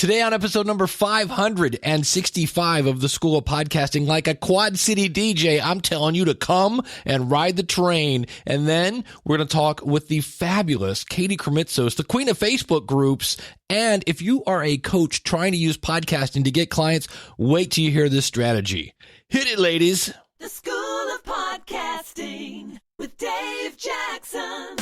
Today on episode number 565 of the School of Podcasting, like a Quad City DJ, I'm telling you to come and ride the train. And then we're going to talk with the fabulous Katie Krimitsos, the queen of Facebook groups. And if you are a coach trying to use podcasting to get clients, wait till you hear this strategy. Hit it, ladies. The School of Podcasting with Dave Jackson.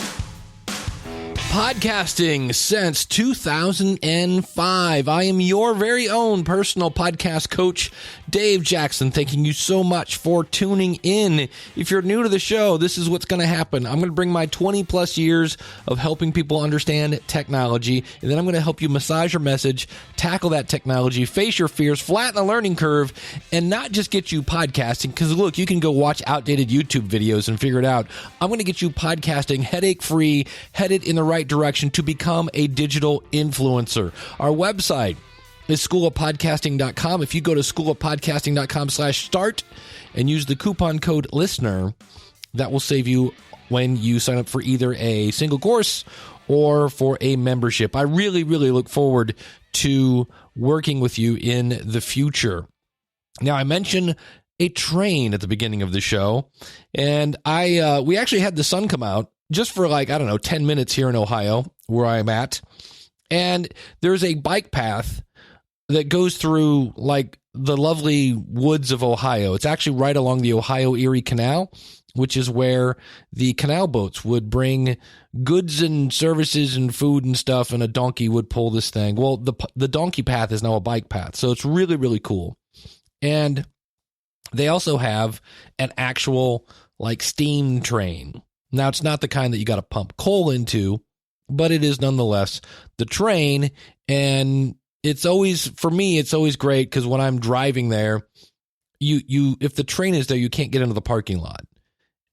Podcasting since 2005. I am your very own personal podcast coach, Dave Jackson. Thanking you so much for tuning in. If you're new to the show, this is what's going to happen. I'm going to bring my 20 plus years of helping people understand technology, and then I'm going to help you massage your message, tackle that technology, face your fears, flatten the learning curve, and not just get you podcasting, because look, you can go watch outdated YouTube videos and figure it out. I'm going to get you podcasting headache-free, headed in the right direction to become a digital influencer. Our website is schoolofpodcasting.com. If you go to schoolofpodcasting.com/start and use the coupon code LISTENER, that will save you when you sign up for either a single course or for a membership. I really, really look forward to working with you in the future. Now, I mentioned a train at the beginning of the show, and we actually had the sun come out just for 10 minutes here in Ohio, where I'm at. And there's a bike path that goes through the lovely woods of Ohio. It's actually right along the Ohio-Erie Canal, which is where the canal boats would bring goods and services and food and stuff, and a donkey would pull this thing. Well, the donkey path is now a bike path, so it's really, really cool. And they also have an actual steam train. Now, it's not the kind that you got to pump coal into, but it is nonetheless the train. And it's always, for me, it's always great because when I'm driving there, if the train is there, you can't get into the parking lot.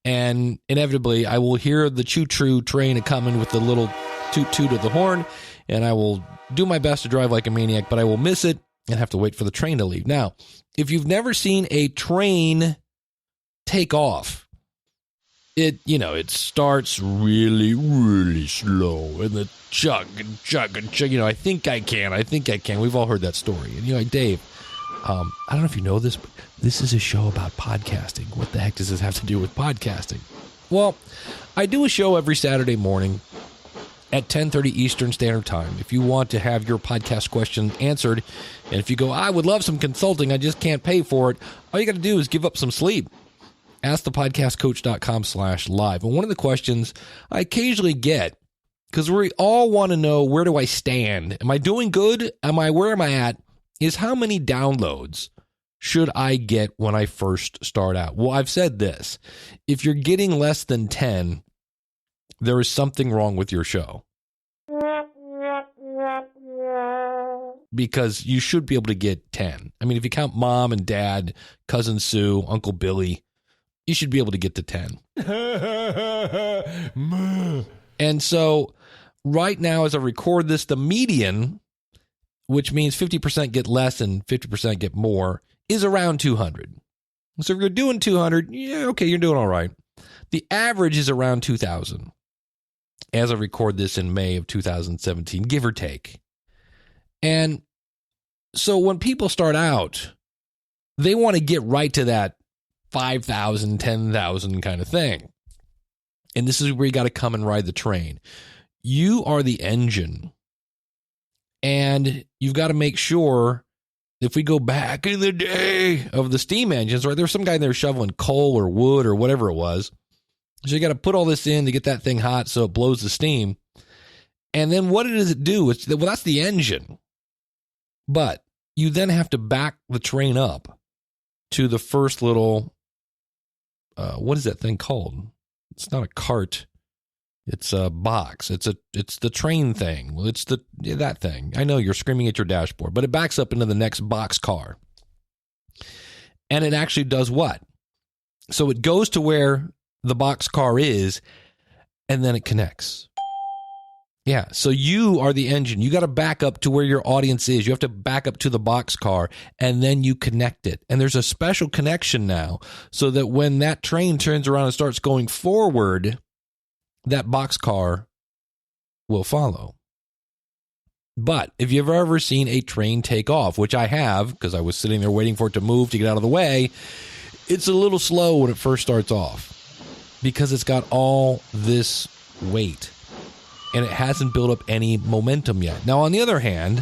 And inevitably, I will hear the choo-choo train coming with the little toot-toot of the horn, and I will do my best to drive like a maniac, but I will miss it and have to wait for the train to leave. Now, if you've never seen a train take off, it starts really, really slow, and the chug and chug and chug. I think I can. We've all heard that story. And Dave, I don't know if you know this, but this is a show about podcasting. What the heck does this have to do with podcasting? Well, I do a show every Saturday morning at 10:30 Eastern Standard Time. If you want to have your podcast question answered, and if you go, I would love some consulting, I just can't pay for it, all you got to do is give up some sleep. AskThePodcastCoach.com/live. And one of the questions I occasionally get, because we all want to know, where do I stand? Am I doing good? Where am I at? Is how many downloads should I get when I first start out? Well, I've said this. If you're getting less than 10, there is something wrong with your show. Because you should be able to get 10. If you count mom and dad, cousin Sue, Uncle Billy, you should be able to get to 10. And so right now, as I record this, the median, which means 50% get less and 50% get more, is around 200. So if you're doing 200, yeah, okay, you're doing all right. The average is around 2,000 as I record this in May of 2017, give or take. And so when people start out, they want to get right to that 5,000, 10,000 kind of thing. And this is where you got to come and ride the train. You are the engine. And you've got to make sure, if we go back in the day of the steam engines, right, there was some guy in there shoveling coal or wood or whatever it was. So you got to put all this in to get that thing hot so it blows the steam. And then what does it do? That's the engine. But you then have to back the train up to the first little, what is that thing called? It's not a cart. It's a box. It's the train thing. Well, it's that thing. I know you're screaming at your dashboard, but it backs up into the next boxcar. And it actually does what? So it goes to where the boxcar is, and then it connects. Yeah, so you are the engine. You got to back up to where your audience is. You have to back up to the boxcar, and then you connect it. And there's a special connection now so that when that train turns around and starts going forward, that boxcar will follow. But if you've ever seen a train take off, which I have, because I was sitting there waiting for it to move to get out of the way, it's a little slow when it first starts off because it's got all this weight and it hasn't built up any momentum yet. Now, on the other hand,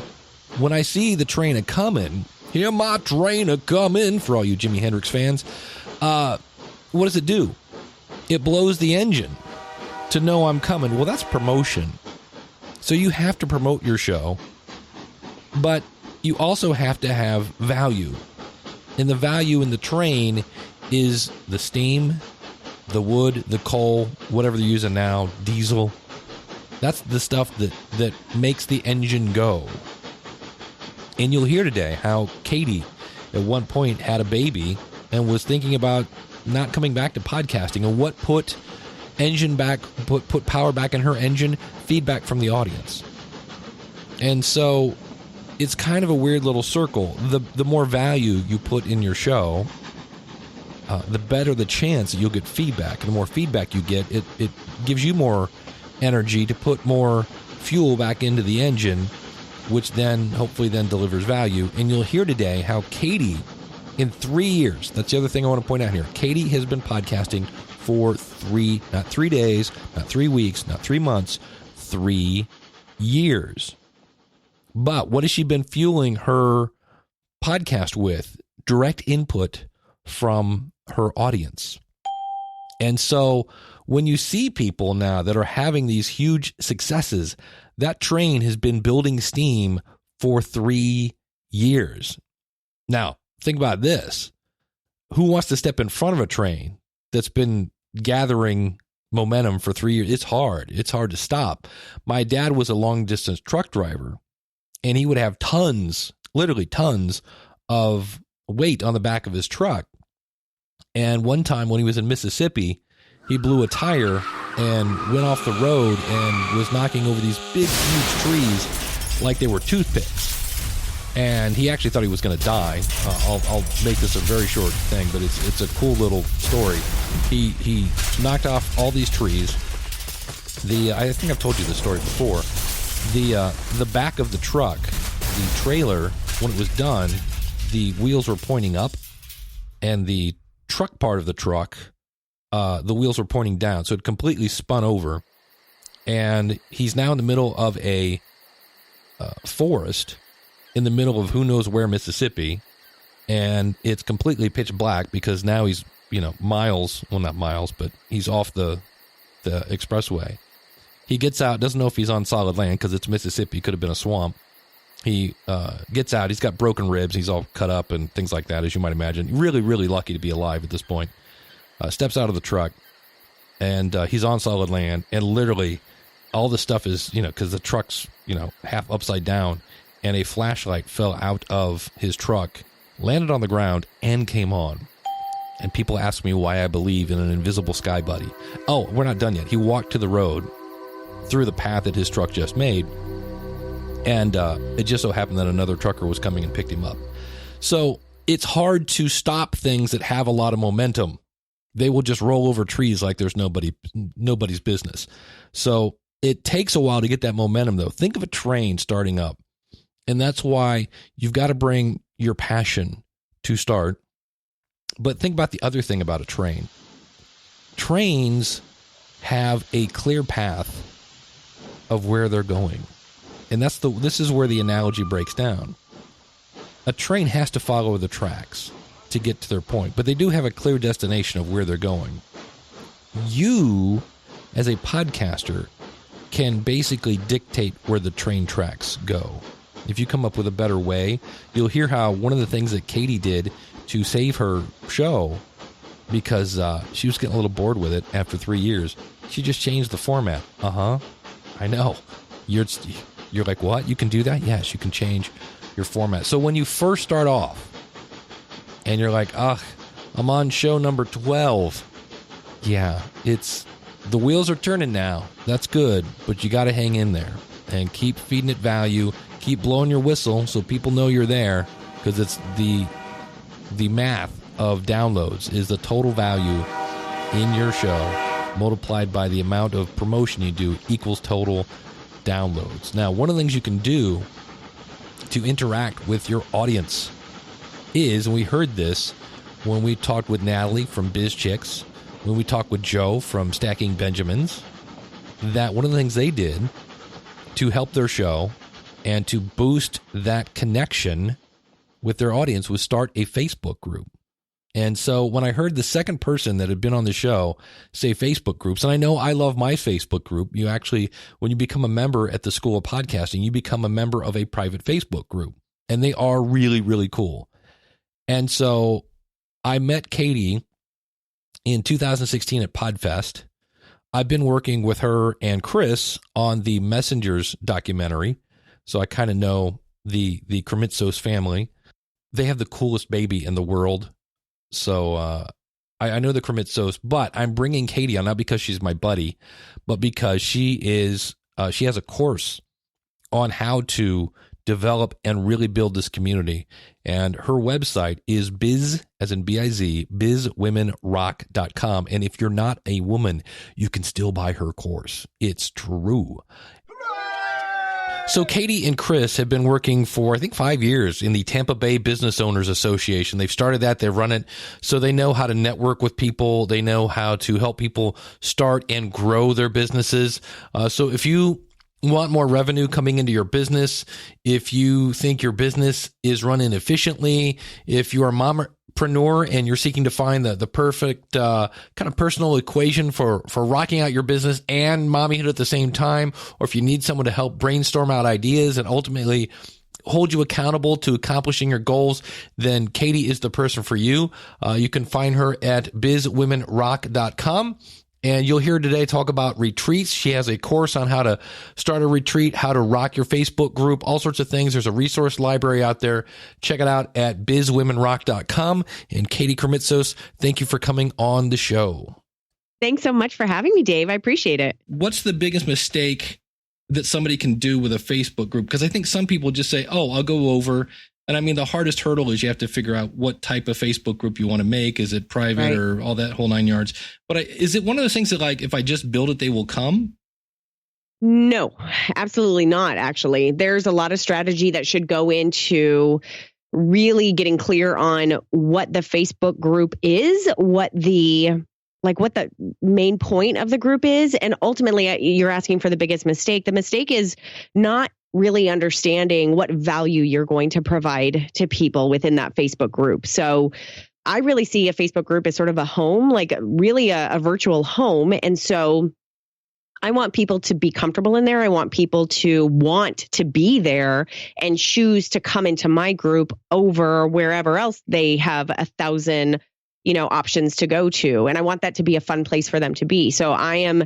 when I see the train a-coming, hear my train a-coming, for all you Jimi Hendrix fans, what does it do? It blows the engine to know I'm coming. Well, that's promotion. So you have to promote your show, but you also have to have value. And the value in the train is the steam, the wood, the coal, whatever they're using now, diesel. That's the stuff that makes the engine go. And you'll hear today how Katie at one point had a baby and was thinking about not coming back to podcasting, and what put power back in her engine, feedback from the audience. And so it's kind of a weird little circle. The more value you put in your show, the better the chance that you'll get feedback. And the more feedback you get, it gives you more energy to put more fuel back into the engine, which then hopefully then delivers value. And you'll hear today how Katie, in 3 years, that's the other thing I want to point out here, Katie has been podcasting for not 3 days, not 3 weeks, not 3 months, 3 years. But what has she been fueling her podcast with? Direct input from her audience. And so when you see people now that are having these huge successes, that train has been building steam for 3 years. Now, think about this. Who wants to step in front of a train that's been gathering momentum for 3 years? It's hard. It's hard to stop. My dad was a long-distance truck driver, and he would have tons, literally tons, of weight on the back of his truck. And one time when he was in Mississippi, he blew a tire and went off the road and was knocking over these big, huge trees like they were toothpicks. And he actually thought he was going to die. I'll make this a very short thing, but it's a cool little story. He knocked off all these trees. I think I've told you this story before. The back of the truck, the trailer, when it was done, the wheels were pointing up, and the truck part of the truck, the wheels were pointing down, so it completely spun over. And he's now in the middle of a forest, in the middle of who knows where, Mississippi, and it's completely pitch black because now he's, miles, well, not miles, but he's off the expressway. He gets out, doesn't know if he's on solid land because it's Mississippi, could have been a swamp. He gets out, he's got broken ribs, he's all cut up and things like that, as you might imagine. Really, really lucky to be alive at this point. Steps out of the truck, and he's on solid land, and literally all the stuff is, because the truck's, half upside down, and a flashlight fell out of his truck, landed on the ground, and came on. And people ask me why I believe in an invisible sky buddy. Oh, we're not done yet. He walked to the road through the path that his truck just made, and it just so happened that another trucker was coming and picked him up. So it's hard to stop things that have a lot of momentum. They will just roll over trees like there's nobody's business. So it takes a while to get that momentum, though. Think of a train starting up. And that's why you've got to bring your passion to start. But think about the other thing about a train. Trains have a clear path of where they're going. And this is where the analogy breaks down. A train has to follow the tracks to get to their point, but they do have a clear destination of where they're going. You, as a podcaster, can basically dictate where the train tracks go. If you come up with a better way, you'll hear how one of the things that Katie did to save her show, because she was getting a little bored with it after 3 years, she just changed the format. I know. You're like, what? You can do that? Yes, you can change your format. So when you first start off and you're like, I'm on show number 12. Yeah, the wheels are turning now. That's good, but you got to hang in there and keep feeding it value. Keep blowing your whistle so people know you're there, because it's the math of downloads is the total value in your show multiplied by the amount of promotion you do equals total downloads. Now, one of the things you can do to interact with your audience is, and we heard this when we talked with Natalie from Biz Chicks, when we talked with Joe from Stacking Benjamins, that one of the things they did to help their show and to boost that connection with their audience was start a Facebook group. And so when I heard the second person that had been on the show say Facebook groups, and I know I love my Facebook group, you actually, when you become a member at the School of Podcasting, you become a member of a private Facebook group, and they are really, really cool. And so I met Katie in 2016 at PodFest. I've been working with her and Chris on the Messengers documentary, so I kind of know the Krimitsos family. They have the coolest baby in the world. So I know the Krimitsos, but I'm bringing Katie on not because she's my buddy, but because she has a course on how to develop and really build this community. And her website is biz, as in B-I-Z, bizwomenrock.com. And if you're not a woman, you can still buy her course. It's true. So Katie and Chris have been working for, I think, 5 years in the Tampa Bay Business Owners Association. They've started that. They run it. So they know how to network with people. They know how to help people start and grow their businesses. So if you want more revenue coming into your business, if you think your business is running efficiently, if you're a mompreneur and you're seeking to find the perfect kind of personal equation for rocking out your business and mommyhood at the same time, or if you need someone to help brainstorm out ideas and ultimately hold you accountable to accomplishing your goals, then Katie is the person for you. You can find her at bizwomenrock.com. And you'll hear today talk about retreats. She has a course on how to start a retreat, how to rock your Facebook group, all sorts of things. There's a resource library out there. Check it out at bizwomenrock.com. And Katie Krimitsos, thank you for coming on the show. Thanks so much for having me, Dave. I appreciate it. What's the biggest mistake that somebody can do with a Facebook group? Because I think some people just say, oh, I'll go over. And I mean, the hardest hurdle is you have to figure out what type of Facebook group you want to make. Is it private or all that whole 9 yards? But is it one of those things that, like, if I just build it, they will come? No, absolutely not. Actually, there's a lot of strategy that should go into really getting clear on what the Facebook group is, what the main point of the group is. And ultimately, you're asking for the biggest mistake. The mistake is not really understanding what value you're going to provide to people within that Facebook group. So I really see a Facebook group as sort of a home, like really a virtual home. And so I want people to be comfortable in there. I want people to want to be there and choose to come into my group over wherever else they have 1,000, options to go to. And I want that to be a fun place for them to be. So I am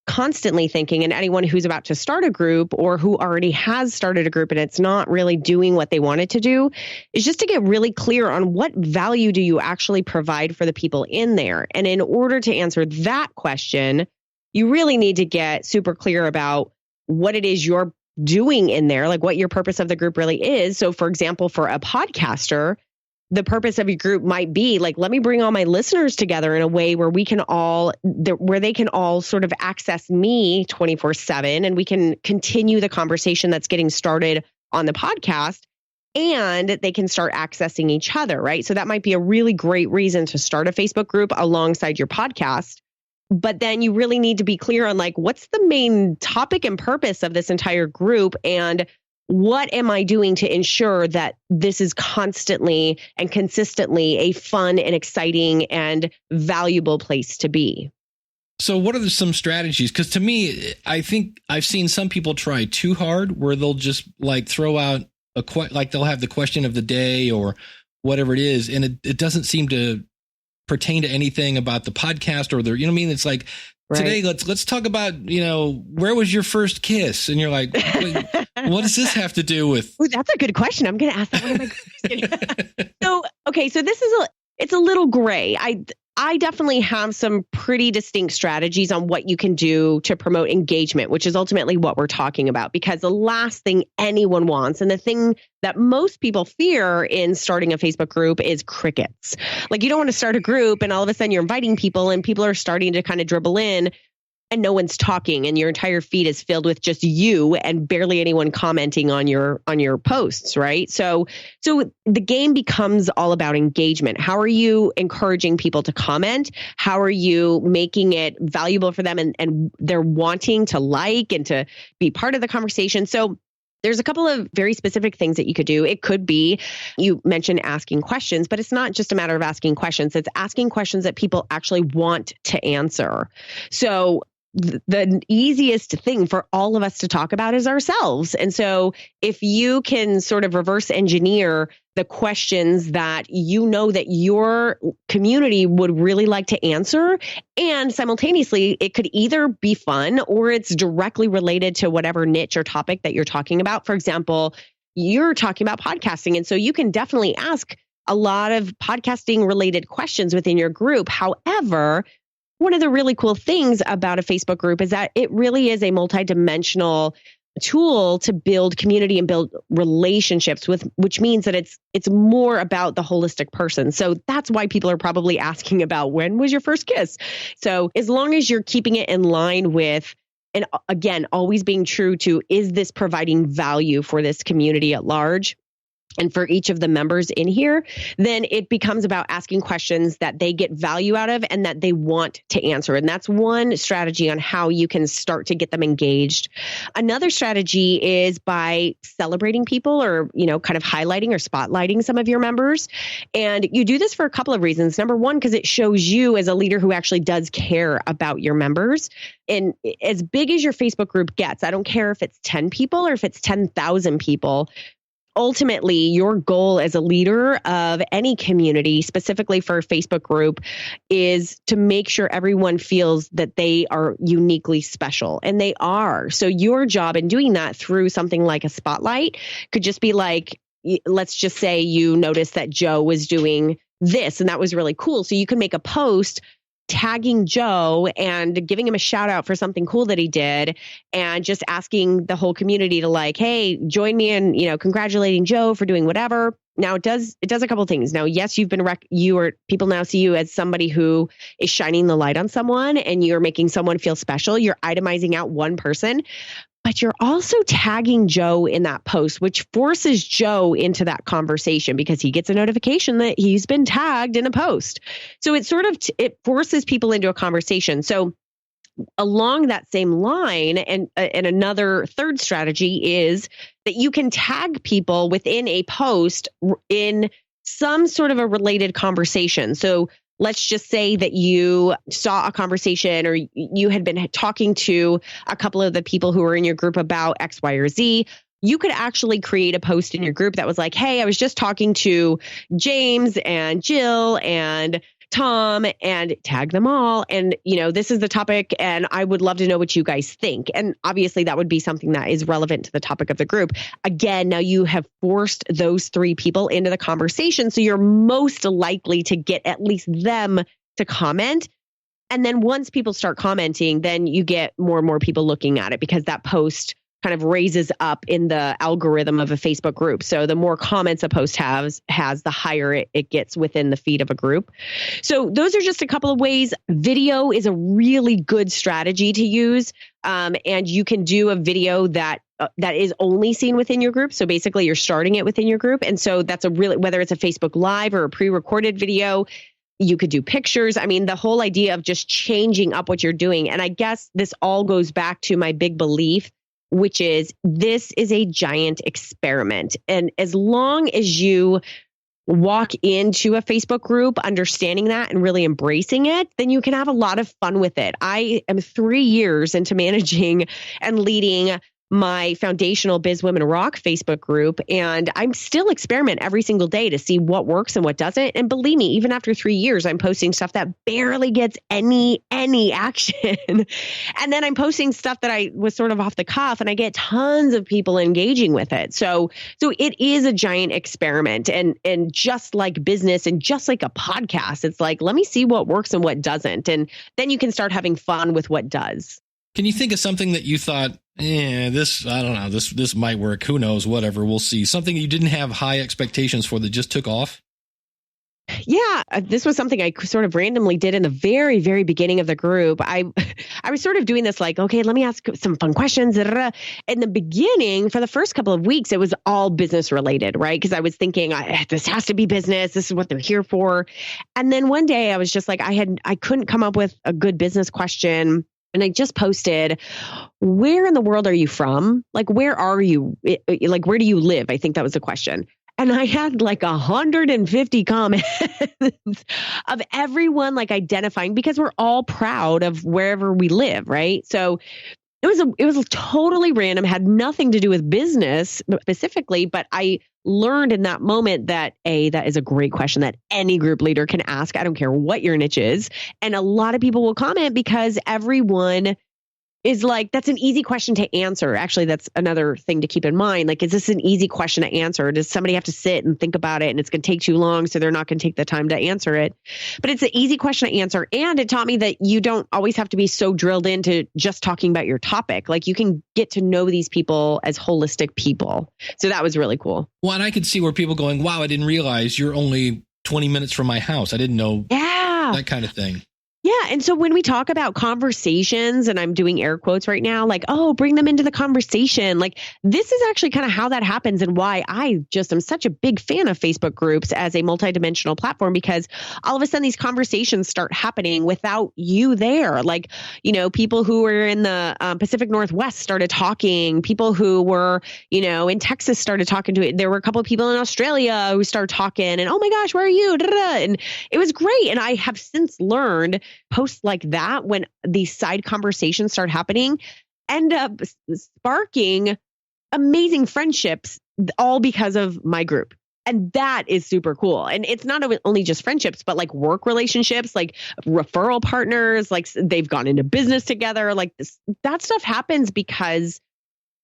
constantly thinking, and anyone who's about to start a group or who already has started a group and it's not really doing what they want it to do, is just to get really clear on what value do you actually provide for the people in there. And in order to answer that question, you really need to get super clear about what it is you're doing in there, like what your purpose of the group really is. So for example, for a podcaster, the purpose of your group might be like, let me bring all my listeners together in a way where they can all sort of access me 24/7, and we can continue the conversation that's getting started on the podcast, and they can start accessing each other, right? So that might be a really great reason to start a Facebook group alongside your podcast. But then you really need to be clear on like, what's the main topic and purpose of this entire group, and what am I doing to ensure that this is constantly and consistently a fun and exciting and valuable place to be? So what are some strategies? Because to me, I think I've seen some people try too hard where they'll just like throw out they'll have the question of the day or whatever it is. And it doesn't seem to pertain to anything about the podcast or their, It's like, today, let's talk about, where was your first kiss? And you're like, what does this have to do with? Ooh, that's a good question. I'm going to ask that one of my So it's a little gray. I definitely have some pretty distinct strategies on what you can do to promote engagement, which is ultimately what we're talking about, because the last thing anyone wants, and the thing that most people fear in starting a Facebook group, is crickets. Like, you don't want to start a group and all of a sudden you're inviting people and people are starting to kind of dribble in, and no one's talking and your entire feed is filled with just you and barely anyone commenting on your posts, right? So the game becomes all about engagement. How are you encouraging people to comment? How are you making it valuable for them and they're wanting to like and to be part of the conversation? So there's a couple of very specific things that you could do. It could be, you mentioned asking questions, but it's not just a matter of asking questions. It's asking questions that people actually want to answer. So the easiest thing for all of us to talk about is ourselves. And so if you can sort of reverse engineer the questions that you know that your community would really like to answer, and simultaneously it could either be fun or it's directly related to whatever niche or topic that you're talking about. For example, you're talking about podcasting. And so you can definitely ask a lot of podcasting related questions within your group. However, one of the really cool things about a Facebook group is that it really is a multidimensional tool to build community and build relationships with, which means that it's more about the holistic person. So that's why people are probably asking about, when was your first kiss? So as long as you're keeping it in line with, and again, always being true to, is this providing value for this community at large? And for each of the members in here, then it becomes about asking questions that they get value out of and that they want to answer. And that's one strategy on how you can start to get them engaged. Another strategy is by celebrating people or, kind of highlighting or spotlighting some of your members. And you do this for a couple of reasons. Number one, because it shows you as a leader who actually does care about your members. And as big as your Facebook group gets, I don't care if it's 10 people or if it's 10,000 people, ultimately, your goal as a leader of any community, specifically for a Facebook group, is to make sure everyone feels that they are uniquely special. And they are. So your job in doing that through something like a spotlight could just be like, let's just say you noticed that Joe was doing this and that was really cool. So you can make a post tagging Joe and giving him a shout out for something cool that he did, and just asking the whole community to like, hey, join me in, congratulating Joe for doing whatever. Now it does a couple of things. Now, yes, you've been people now see you as somebody who is shining the light on someone and you're making someone feel special. You're itemizing out one person, but you're also tagging Joe in that post, which forces Joe into that conversation because he gets a notification that he's been tagged in a post. So it forces people into a conversation. So along that same line, and another third strategy is that you can tag people within a post in some sort of a related conversation. So let's just say that you saw a conversation or you had been talking to a couple of the people who were in your group about X, Y, or Z. You could actually create a post in your group that was like, hey, I was just talking to James and Jill and Tom, and tag them all. And, this is the topic and I would love to know what you guys think. And obviously that would be something that is relevant to the topic of the group. Again, now you have forced those three people into the conversation. So you're most likely to get at least them to comment. And then once people start commenting, then you get more and more people looking at it because that post kind of raises up in the algorithm of a Facebook group. So the more comments a post has, the higher it gets within the feed of a group. So those are just a couple of ways. Video is a really good strategy to use. And you can do a video that is only seen within your group. So basically you're starting it within your group. And so that's whether it's a Facebook Live or a pre-recorded video, you could do pictures. I mean, the whole idea of just changing up what you're doing. And I guess this all goes back to my big belief, which is this is a giant experiment. And as long as you walk into a Facebook group understanding that and really embracing it, then you can have a lot of fun with it. I am 3 years into managing and leading my foundational Biz Women Rock Facebook group. And I'm still experiment every single day to see what works and what doesn't. And believe me, even after 3 years, I'm posting stuff that barely gets any action. And then I'm posting stuff that I was sort of off the cuff and I get tons of people engaging with it. So it is a giant experiment. And just like business and just like a podcast, it's like, let me see what works and what doesn't. And then you can start having fun with what does. Can you think of something that you thought, I don't know, this might work. Who knows? Whatever. We'll see. Something you didn't have high expectations for that just took off? Yeah, this was something I sort of randomly did in the very, very beginning of the group. I was sort of doing this like, okay, let me ask some fun questions. Da, da, da. In the beginning, for the first couple of weeks, it was all business related, right? Because I was thinking, this has to be business. This is what they're here for. And then one day I was just like, I couldn't come up with a good business question. And I just posted, where in the world are you from? Like, where are you? Like, where do you live? I think that was the question. And I had like 150 comments of everyone like identifying, because we're all proud of wherever we live, right? So it was totally random, had nothing to do with business specifically, but I learned in that moment that that is a great question that any group leader can ask. I don't care what your niche is. And a lot of people will comment because everyone is like, that's an easy question to answer. Actually, that's another thing to keep in mind. Like, is this an easy question to answer? Does somebody have to sit and think about it and it's going to take too long, so they're not going to take the time to answer it? But it's an easy question to answer. And it taught me that you don't always have to be so drilled into just talking about your topic. Like, you can get to know these people as holistic people. So that was really cool. Well, and I could see where people going, wow, I didn't realize you're only 20 minutes from my house. I didn't know that kind of thing. Yeah. And so when we talk about conversations, and I'm doing air quotes right now, like, oh, bring them into the conversation. Like, this is actually kind of how that happens and why I just am such a big fan of Facebook groups as a multidimensional platform, because all of a sudden these conversations start happening without you there. Like, you know, people who were in the Pacific Northwest started talking. People who were, you know, in Texas started talking to it. There were a couple of people in Australia who started talking and, oh my gosh, where are you? Da, da, da. And it was great. And I have since learned posts like that, when these side conversations start happening, end up sparking amazing friendships, all because of my group. And that is super cool. And it's not only just friendships, but like work relationships, like referral partners, like they've gone into business together. Like that stuff happens because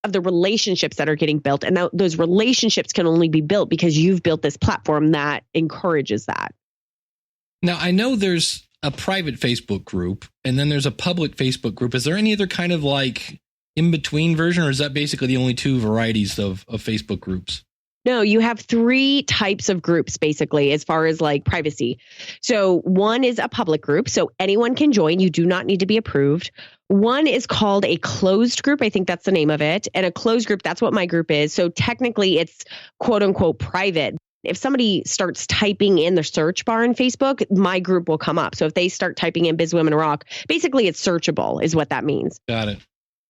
of the relationships that are getting built. And those relationships can only be built because you've built this platform that encourages that. Now, I know there's a private Facebook group and then there's a public Facebook group. Is there any other kind of like in between version, or is that basically the only two varieties of Facebook groups? No, you have three types of groups, basically, as far as like privacy. So one is a public group, so anyone can join. You do not need to be approved. One is called a closed group. I think that's the name of it. And a closed group, that's what my group is. So technically it's quote unquote private. If somebody starts typing in the search bar in Facebook, my group will come up. So if they start typing in Biz Women Rock, basically it's searchable is what that means. Got it.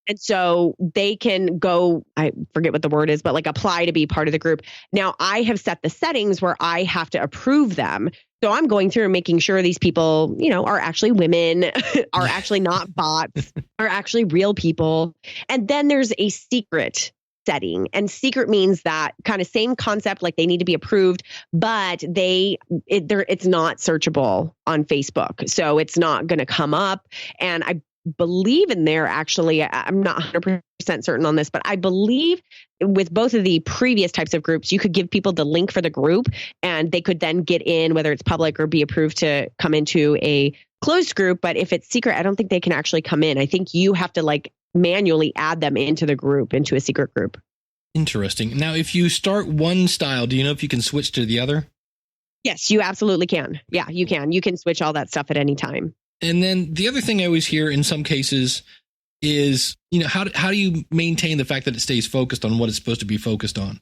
And so they can go, I forget what the word is, but like apply to be part of the group. Now I have set the settings where I have to approve them. So I'm going through and making sure these people, you know, are actually women, are actually not bots, are actually real people. And then there's a secret setting, and secret means that kind of same concept, like they need to be approved, but it's not searchable on Facebook. So it's not going to come up. And I believe in there, actually, I'm not 100% certain on this, but I believe with both of the previous types of groups, you could give people the link for the group and they could then get in, whether it's public or be approved to come into a closed group. But if it's secret, I don't think they can actually come in. I think you have to like manually add them into the group, into a secret group. Interesting. Now, if you start one style, do you know if you can switch to the other? Yes, you absolutely can. Yeah, you can. You can switch all that stuff at any time. And then the other thing I always hear in some cases is, you know, how do you maintain the fact that it stays focused on what it's supposed to be focused on?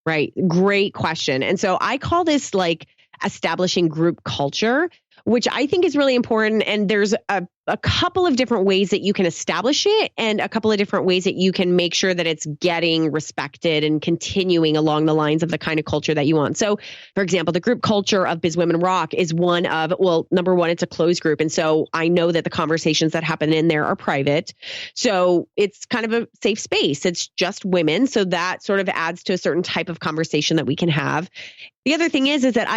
Right. Great question. And so I call this like establishing group culture, which I think is really important. And there's a couple of different ways that you can establish it and a couple of different ways that you can make sure that it's getting respected and continuing along the lines of the kind of culture that you want. So, for example, the group culture of Biz Women Rock is one of, well, number one, it's a closed group. And so I know that the conversations that happen in there are private. So it's kind of a safe space. It's just women. So that sort of adds to a certain type of conversation that we can have. The other thing is that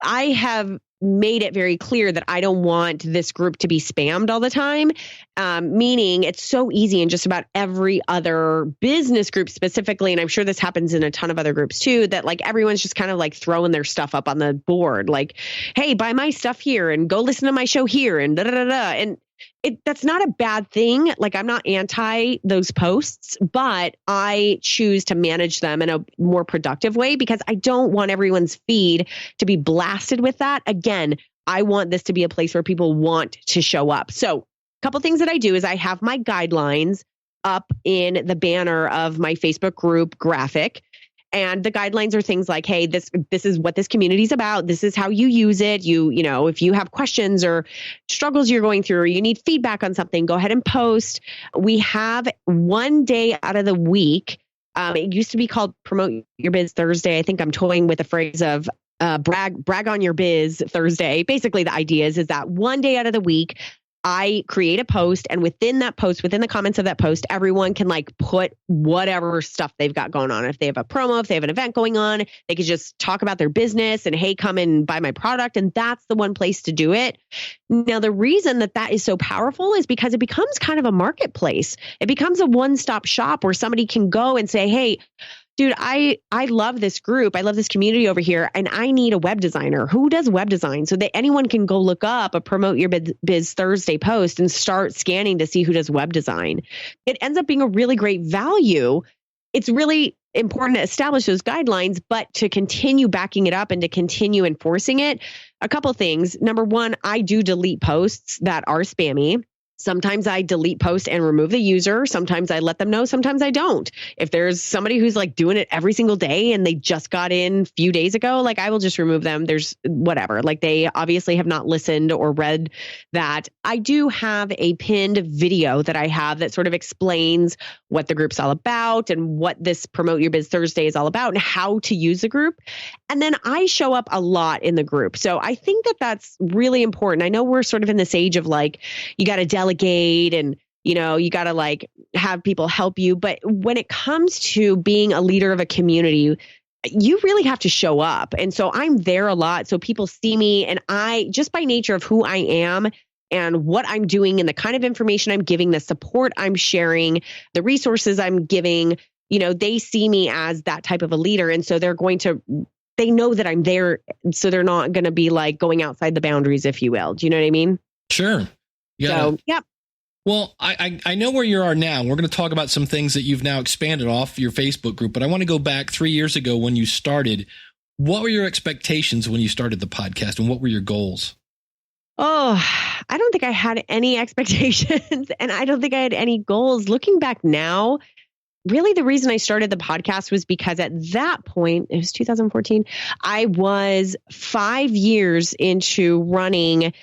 I have made it very clear that I don't want this group to be spammed all the time, meaning it's so easy in just about every other business group specifically, and I'm sure this happens in a ton of other groups too, that like everyone's just kind of like throwing their stuff up on the board, like, hey, buy my stuff here and go listen to my show here and da da da da. And that's not a bad thing. Like, I'm not anti those posts, but I choose to manage them in a more productive way because I don't want everyone's feed to be blasted with that. Again, I want this to be a place where people want to show up. So a couple things that I do is I have my guidelines up in the banner of my Facebook group graphic. And the guidelines are things like, hey, this is what this community is about. This is how you use it. You know, if you have questions or struggles you're going through, or you need feedback on something, go ahead and post. We have one day out of the week. It used to be called Promote Your Biz Thursday. I think I'm toying with the phrase of brag on your biz Thursday. Basically, the idea is that one day out of the week, I create a post, and within that post, within the comments of that post, everyone can like put whatever stuff they've got going on. If they have a promo, if they have an event going on, they could just talk about their business and, hey, come and buy my product. And that's the one place to do it. Now, the reason that is so powerful is because it becomes kind of a marketplace. It becomes a one-stop shop where somebody can go and say, hey, dude, I love this group. I love this community over here, and I need a web designer. Who does web design? So that anyone can go look up a Promote Your Biz Thursday post and start scanning to see who does web design. It ends up being a really great value. It's really important to establish those guidelines, but to continue backing it up and to continue enforcing it, a couple things. Number one, I do delete posts that are spammy. Sometimes I delete posts and remove the user. Sometimes I let them know. Sometimes I don't. If there's somebody who's like doing it every single day and they just got in a few days ago, like I will just remove them. There's whatever. Like they obviously have not listened or read that. I do have a pinned video that I have that sort of explains what the group's all about and what this Promote Your Biz Thursday is all about and how to use the group. And then I show up a lot in the group. So I think that that's really important. I know we're sort of in this age of like, you got to delegate and, you know, you got to like have people help you. But when it comes to being a leader of a community, you really have to show up. And so I'm there a lot. So people see me, and I, just by nature of who I am and what I'm doing and the kind of information I'm giving, the support I'm sharing, the resources I'm giving, you know, they see me as that type of a leader. And so they know that I'm there. So they're not going to be like going outside the boundaries, if you will. Do you know what I mean? Sure. Yeah. So, yep. Well, I know where you are now. We're going to talk about some things that you've now expanded off your Facebook group, but I want to go back 3 years ago when you started. What were your expectations when you started the podcast, and what were your goals? Oh, I don't think I had any expectations, and I don't think I had any goals. Looking back now, really the reason I started the podcast was because at that point, it was 2014, I was 5 years into running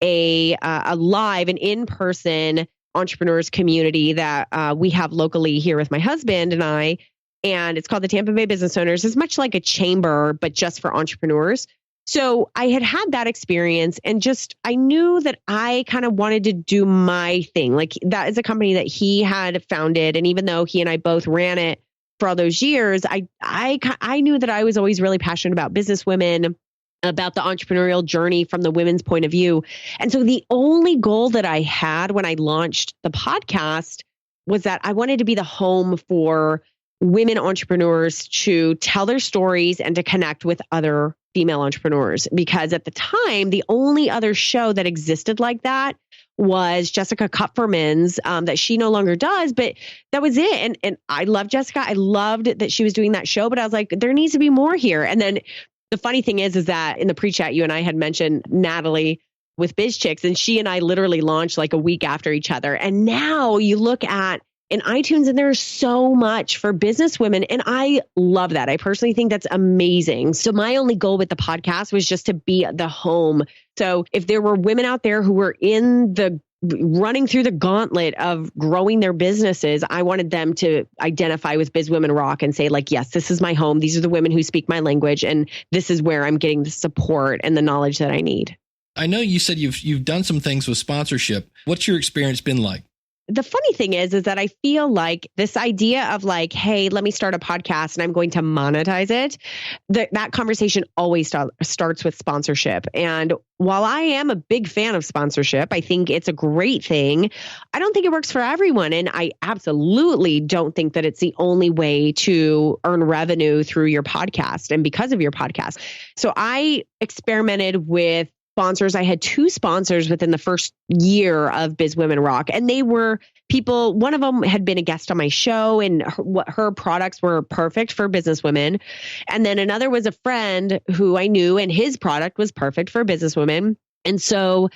a live and in-person entrepreneurs community that we have locally here with my husband and I, and it's called the Tampa Bay Business Owners. It's much like a chamber, but just for entrepreneurs. So I had that experience, and just, I knew that I kind of wanted to do my thing. Like, that is a company that he had founded. And even though he and I both ran it for all those years, I knew that I was always really passionate about business women, about the entrepreneurial journey from the women's point of view. And so the only goal that I had when I launched the podcast was that I wanted to be the home for women entrepreneurs to tell their stories and to connect with other female entrepreneurs. Because at the time, the only other show that existed like that was Jessica Kupferman's, that she no longer does, but that was it. And I love Jessica. I loved that she was doing that show, but I was like, there needs to be more here. And then the funny thing is that in the pre-chat, you and I had mentioned Natalie with Biz Chicks, and she and I literally launched like a week after each other. And now you look at in iTunes, and there's so much for business women. And I love that. I personally think that's amazing. So my only goal with the podcast was just to be the home. So if there were women out there who were running through the gauntlet of growing their businesses, I wanted them to identify with Biz Women Rock and say, like, yes, this is my home. These are the women who speak my language, and this is where I'm getting the support and the knowledge that I need. I know you said you've done some things with sponsorship. What's your experience been like? The funny thing is that I feel like this idea of like, hey, let me start a podcast and I'm going to monetize it. That conversation always starts with sponsorship. And while I am a big fan of sponsorship, I think it's a great thing. I don't think it works for everyone. And I absolutely don't think that it's the only way to earn revenue through your podcast and because of your podcast. So I experimented with sponsors. I had 2 sponsors within the first year of Biz Women Rock. And they were people, one of them had been a guest on my show and her products were perfect for business women. And then another was a friend who I knew and his product was perfect for business women. And so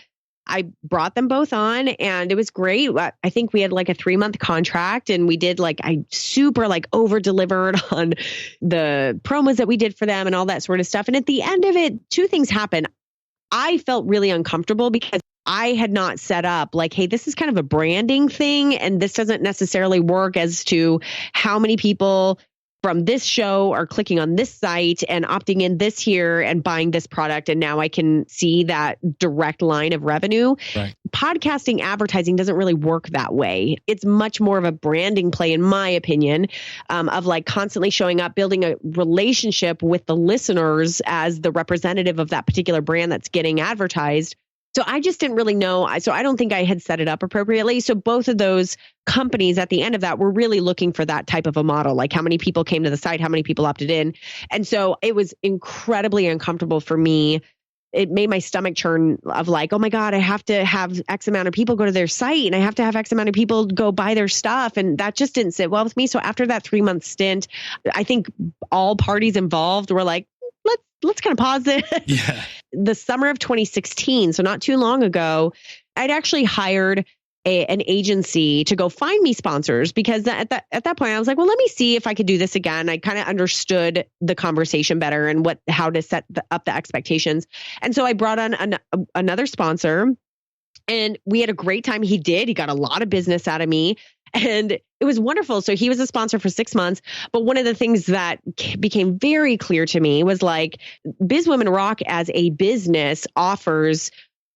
I brought them both on and it was great. I think we had like a 3-month contract and we did I super over delivered on the promos that we did for them and all that sort of stuff. And at the end of it, 2 things happened. I felt really uncomfortable because I had not set up hey, this is kind of a branding thing and this doesn't necessarily work as to how many people from this show are clicking on this site and opting in this here and buying this product. And now I can see that direct line of revenue. Right. Podcasting advertising doesn't really work that way. It's much more of a branding play, in my opinion, of constantly showing up, building a relationship with the listeners as the representative of that particular brand that's getting advertised. So I just didn't really know. So I don't think I had set it up appropriately. So both of those companies at the end of that were really looking for that type of a model, how many people came to the site, how many people opted in. And so it was incredibly uncomfortable for me. It made my stomach churn of oh my God, I have to have X amount of people go to their site and I have to have X amount of people go buy their stuff. And that just didn't sit well with me. So after that 3-month stint, I think all parties involved were let's kind of pause it. Yeah. The summer of 2016, so not too long ago, I'd actually hired an agency to go find me sponsors because at that point I was well, let me see if I could do this again. I kind of understood the conversation better and how to set up the expectations. And so I brought on another sponsor and we had a great time. He got a lot of business out of me. And it was wonderful. So he was a sponsor for 6 months. But one of the things that became very clear to me was Biz Women Rock as a business offers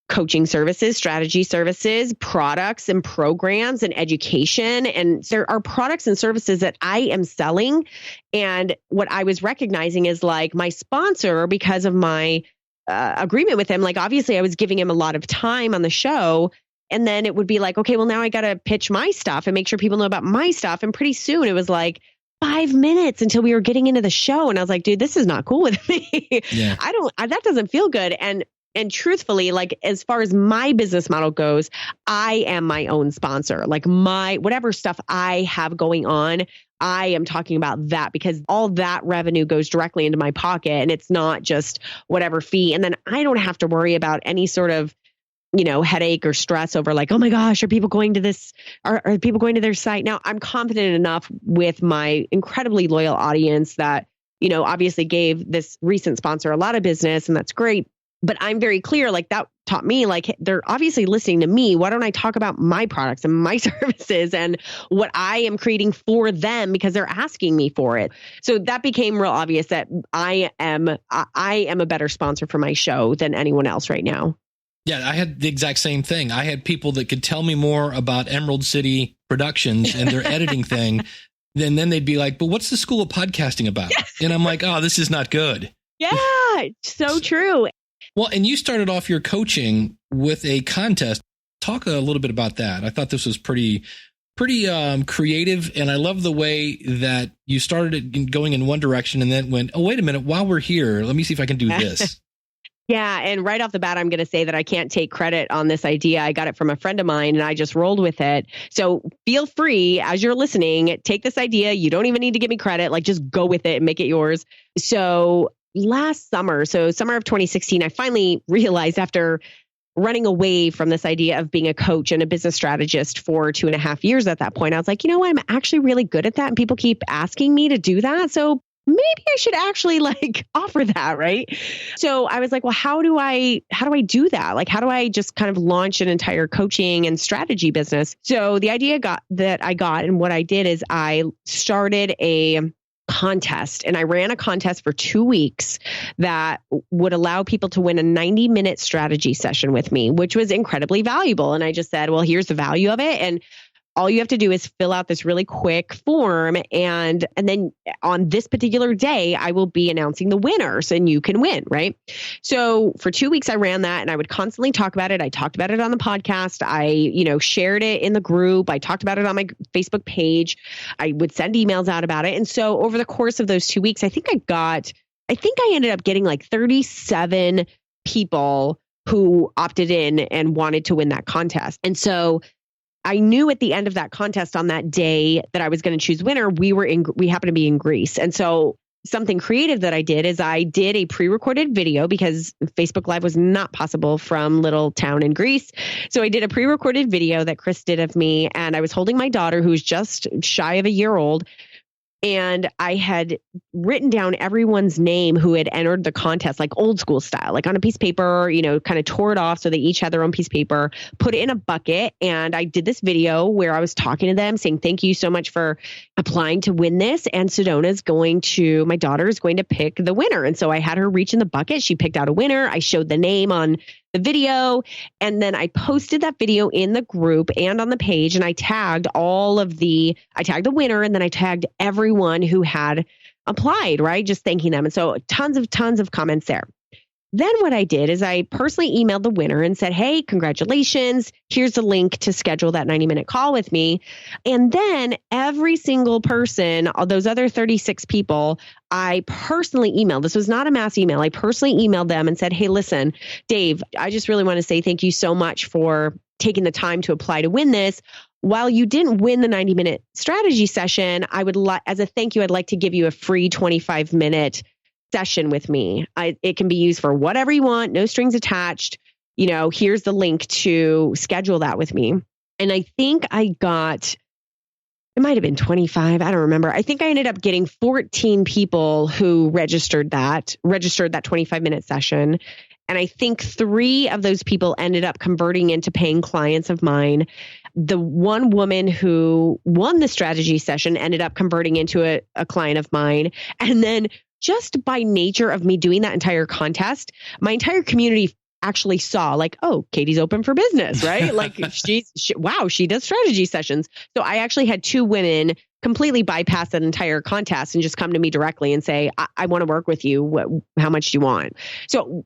coaching services, strategy services, products and programs and education. And there are products and services that I am selling. And what I was recognizing is my sponsor, because of my agreement with him, obviously I was giving him a lot of time on the show. And then it would be okay, well, now I got to pitch my stuff and make sure people know about my stuff. And pretty soon it was 5 minutes until we were getting into the show. And I was dude, this is not cool with me. Yeah. That doesn't feel good. And truthfully, as far as my business model goes, I am my own sponsor. My whatever stuff I have going on, I am talking about that because all that revenue goes directly into my pocket and it's not just whatever fee. And then I don't have to worry about any sort of headache or stress over oh my gosh, are people going to this? Are people going to their site? Now I'm confident enough with my incredibly loyal audience that, obviously gave this recent sponsor a lot of business and that's great. But I'm very clear, that taught me, they're obviously listening to me. Why don't I talk about my products and my services and what I am creating for them because they're asking me for it. So that became real obvious that I am a better sponsor for my show than anyone else right now. Yeah, I had the exact same thing. I had people that could tell me more about Emerald City Productions and their editing thing. Then they'd be but what's the School of Podcasting about? And I'm oh, this is not good. Yeah, so true. Well, and you started off your coaching with a contest. Talk a little bit about that. I thought this was pretty creative. And I love the way that you started it going in one direction and then went, oh, wait a minute, while we're here, let me see if I can do this. Yeah. And right off the bat, I'm going to say that I can't take credit on this idea. I got it from a friend of mine and I just rolled with it. So feel free as you're listening, take this idea. You don't even need to give me credit. Just go with it and make it yours. So last summer, summer of 2016, I finally realized after running away from this idea of being a coach and a business strategist for 2.5 years at that point, I was I'm actually really good at that. And people keep asking me to do that. So maybe I should actually offer that, right? So I was well, how do I do that? How do I just kind of launch an entire coaching and strategy business? So the idea I got and what I did is I started a contest and I ran a contest for 2 weeks that would allow people to win a 90-minute strategy session with me, which was incredibly valuable. And I just said, well, here's the value of it. And all you have to do is fill out this really quick form. And then on this particular day, I will be announcing the winners and you can win, right? So for 2 weeks, I ran that and I would constantly talk about it. I talked about it on the podcast. I, shared it in the group. I talked about it on my Facebook page. I would send emails out about it. And so over the course of those 2 weeks, I think I ended up getting 37 people who opted in and wanted to win that contest. And so I knew at the end of that contest on that day that I was going to choose winner. We happened to be in Greece. And so something creative that I did is I did a pre-recorded video because Facebook Live was not possible from little town in Greece. So I did a pre-recorded video that Chris did of me, and I was holding my daughter who's just shy of a year old. And I had written down everyone's name who had entered the contest, like old school style, like on a piece of paper, kind of tore it off so they each had their own piece of paper, put it in a bucket. And I did this video where I was talking to them saying, thank you so much for applying to win this. And my daughter is going to pick the winner. And so I had her reach in the bucket. She picked out a winner. I showed the name on the video. And then I posted that video in the group and on the page. And I tagged I tagged the winner, and then I tagged everyone who had applied, right? Just thanking them. And so tons of comments there. Then what I did is I personally emailed the winner and said, hey, congratulations. Here's the link to schedule that 90-minute call with me. And then every single person, all those other 36 people, I personally emailed. This was not a mass email. I personally emailed them and said, hey, listen, Dave, I just really want to say thank you so much for taking the time to apply to win this. While you didn't win the 90-minute strategy session, as a thank you, I'd like to give you a free 25-minute session with me. It can be used for whatever you want, no strings attached. Here's the link to schedule that with me. And I think it might have been 25. I don't remember. I think I ended up getting 14 people who registered that 25-minute session. And I think 3 of those people ended up converting into paying clients of mine. The one woman who won the strategy session ended up converting into a client of mine. And then just by nature of me doing that entire contest, my entire community actually saw like, oh, Katie's open for business, right? Like she does strategy sessions. So I actually had 2 women completely bypass that entire contest and just come to me directly and say, I want to work with you. How much do you want? So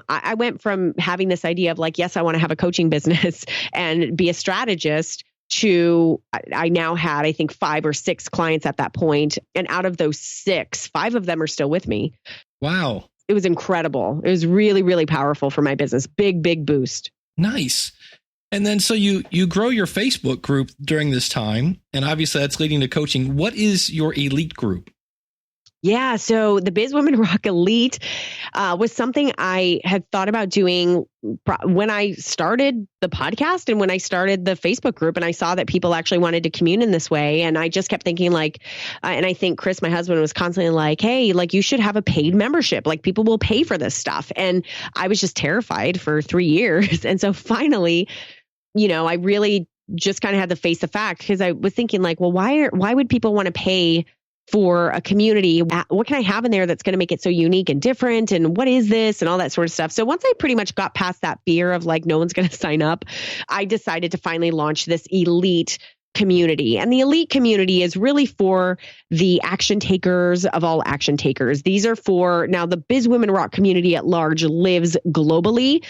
I went from having this idea of like, yes, I want to have a coaching business and be a strategist to I now had, I think, 5 or 6 clients at that point. And out of those 6, 5 of them are still with me. Wow. It was incredible. It was really, really powerful for my business. Big boost. Nice. And then so you grow your Facebook group during this time, and obviously that's leading to coaching. What is your elite group? Yeah. So the Biz Women Rock Elite was something I had thought about doing when I started the podcast and when I started the Facebook group, and I saw that people actually wanted to commune in this way. And I just kept thinking like, and I think Chris, my husband, was constantly like, hey, like you should have a paid membership. Like people will pay for this stuff. And I was just terrified for 3 years. And so finally, I really just kind of had to face the fact, because I was thinking like, well, why would people want to pay for a community? What can I have in there that's going to make it so unique and different? And what is this and all that sort of stuff? So once I pretty much got past that fear of like, no one's going to sign up, I decided to finally launch this elite community. And the elite community is really for the action takers of all action takers. These are for, now the Biz Women Rock community at large lives globally.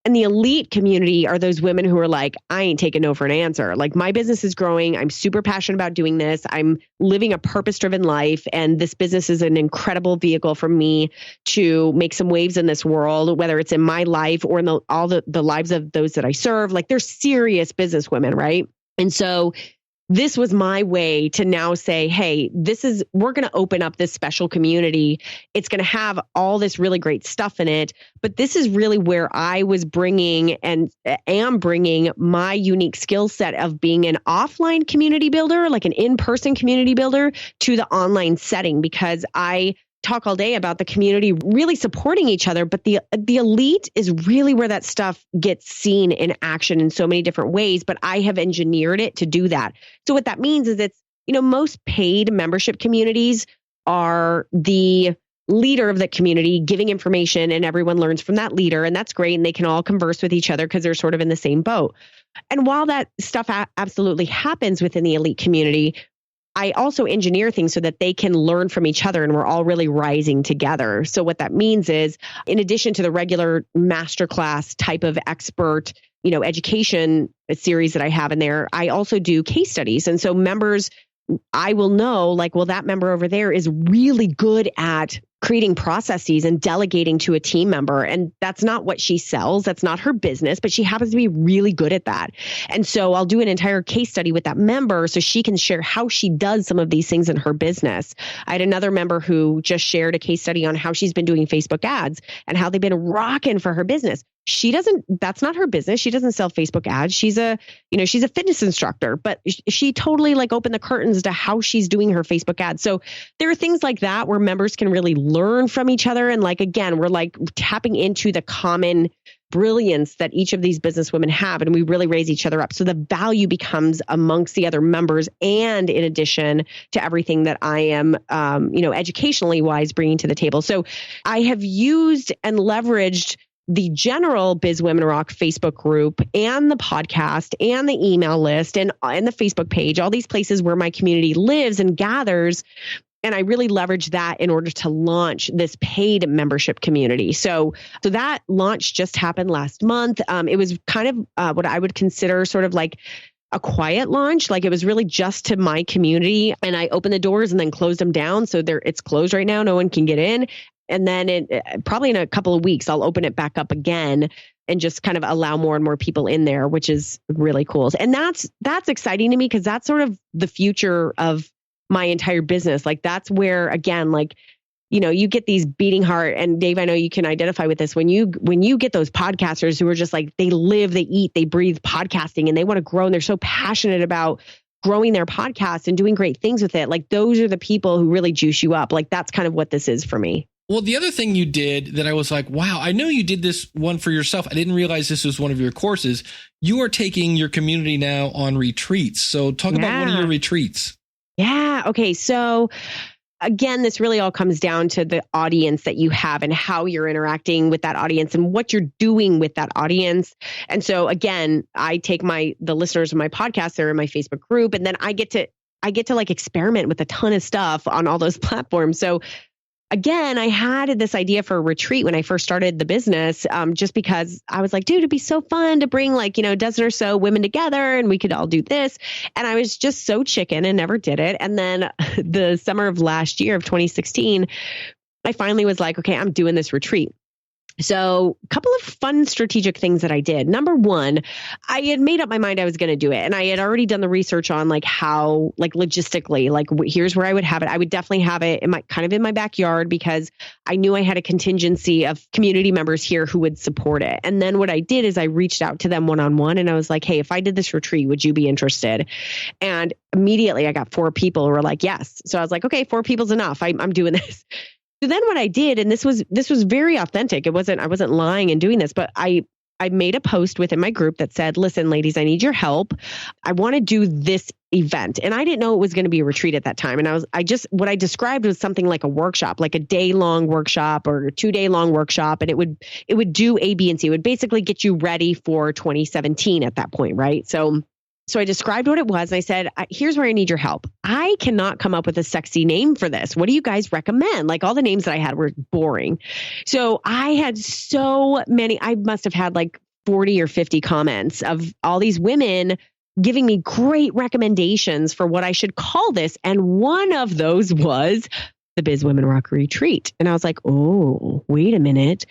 And the elite community are those women who are like, I ain't taking no for an answer. Like my business is growing. I'm super passionate about doing this. I'm living a purpose-driven life. And this business is an incredible vehicle for me to make some waves in this world, whether it's in my life or in all the lives of those that I serve. Like they're serious business women, right? And so this was my way to now say, hey, we're going to open up this special community. It's going to have all this really great stuff in it. But this is really where I was bringing and am bringing my unique skill set of being an offline community builder, like an in-person community builder, to the online setting, because I talk all day about the community really supporting each other, but the elite is really where that stuff gets seen in action in so many different ways. But I have engineered it to do that. So what that means is it's, most paid membership communities are the leader of the community giving information and everyone learns from that leader. And that's great. And they can all converse with each other because they're sort of in the same boat. And while that stuff absolutely happens within the elite community, I also engineer things so that they can learn from each other and we're all really rising together. So what that means is, in addition to the regular masterclass type of expert, education series that I have in there, I also do case studies. And so members, I will know like, well, that member over there is really good at creating processes and delegating to a team member. And that's not what she sells. That's not her business, but she happens to be really good at that. And so I'll do an entire case study with that member so she can share how she does some of these things in her business. I had another member who just shared a case study on how she's been doing Facebook ads and how they've been rocking for her business. That's not her business. She doesn't sell Facebook ads. She's a fitness instructor, but she totally like opened the curtains to how she's doing her Facebook ads. So there are things like that where members can really learn from each other. And like, again, we're like tapping into the common brilliance that each of these business women have. And we really raise each other up. So the value becomes amongst the other members. And in addition to everything that I am, educationally wise bringing to the table. So I have used and leveraged the general Biz Women Rock Facebook group and the podcast and the email list and the Facebook page, all these places where my community lives and gathers. And I really leverage that in order to launch this paid membership community. So that launch just happened last month. It was kind of what I would consider sort of like a quiet launch. Like it was really just to my community, and I opened the doors and then closed them down. So it's closed right now. No one can get in. And then probably in a couple of weeks, I'll open it back up again and just kind of allow more and more people in there, which is really cool. And that's exciting to me because that's sort of the future of my entire business. Like that's where, again, like, you get these beating heart, and Dave, I know you can identify with this. When you get those podcasters who are just like, they live, they eat, they breathe podcasting, and they want to grow, and they're so passionate about growing their podcast and doing great things with it. Like those are the people who really juice you up. Like that's kind of what this is for me. Well, the other thing you did that I was like, wow, I know you did this one for yourself. I didn't realize this was one of your courses. You are taking your community now on retreats. So talk about one of your retreats. Yeah. Okay. So again, this really all comes down to the audience that you have and how you're interacting with that audience and what you're doing with that audience. And so again, I take the listeners of my podcast, they're in my Facebook group, and then I get to like experiment with a ton of stuff on all those platforms. So again, I had this idea for a retreat when I first started the business, just because I was like, dude, it'd be so fun to bring like, a dozen or so women together and we could all do this. And I was just so chicken and never did it. And then the summer of last year of 2016, I finally was like, okay, I'm doing this retreat. So a couple of fun strategic things that I did. Number one, I had made up my mind I was going to do it. And I had already done the research on like how, like logistically, like here's where I would have it. I would definitely have it in my backyard because I knew I had a contingency of community members here who would support it. And then what I did is I reached out to them one-on-one and I was like, hey, if I did this retreat, would you be interested? And immediately I got 4 people who were like, yes. So I was like, okay, 4 people's enough. I'm doing this. So then what I did, and this was very authentic. I wasn't lying and doing this, but I made a post within my group that said, listen, ladies, I need your help. I want to do this event. And I didn't know it was going to be a retreat at that time. And what I described was something like a workshop, like a day-long workshop or a 2-day-long workshop. And it would do A, B, and C. It would basically get you ready for 2017 at that point, right? So I described what it was. And I said, here's where I need your help. I cannot come up with a sexy name for this. What do you guys recommend? Like all the names that I had were boring. So I had so many, I must have had like 40 or 50 comments of all these women giving me great recommendations for what I should call this. And one of those was the Biz Women Rock Retreat. And I was like, oh, wait a minute.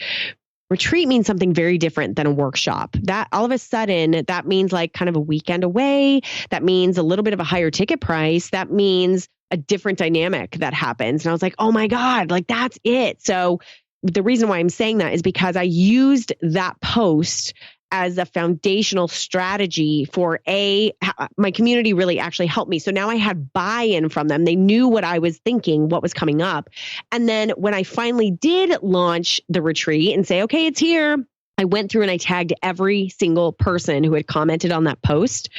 Retreat means something very different than a workshop. That all of a sudden, that means like kind of a weekend away. That means a little bit of a higher ticket price. That means a different dynamic that happens. And I was like, oh my God, like that's it. So the reason why I'm saying that is because I used that post as a foundational strategy for my community really actually helped me. So now I had buy-in from them. They knew what I was thinking, what was coming up. And then when I finally did launch the retreat and say, okay, it's here, I went through and I tagged every single person who had commented on that post.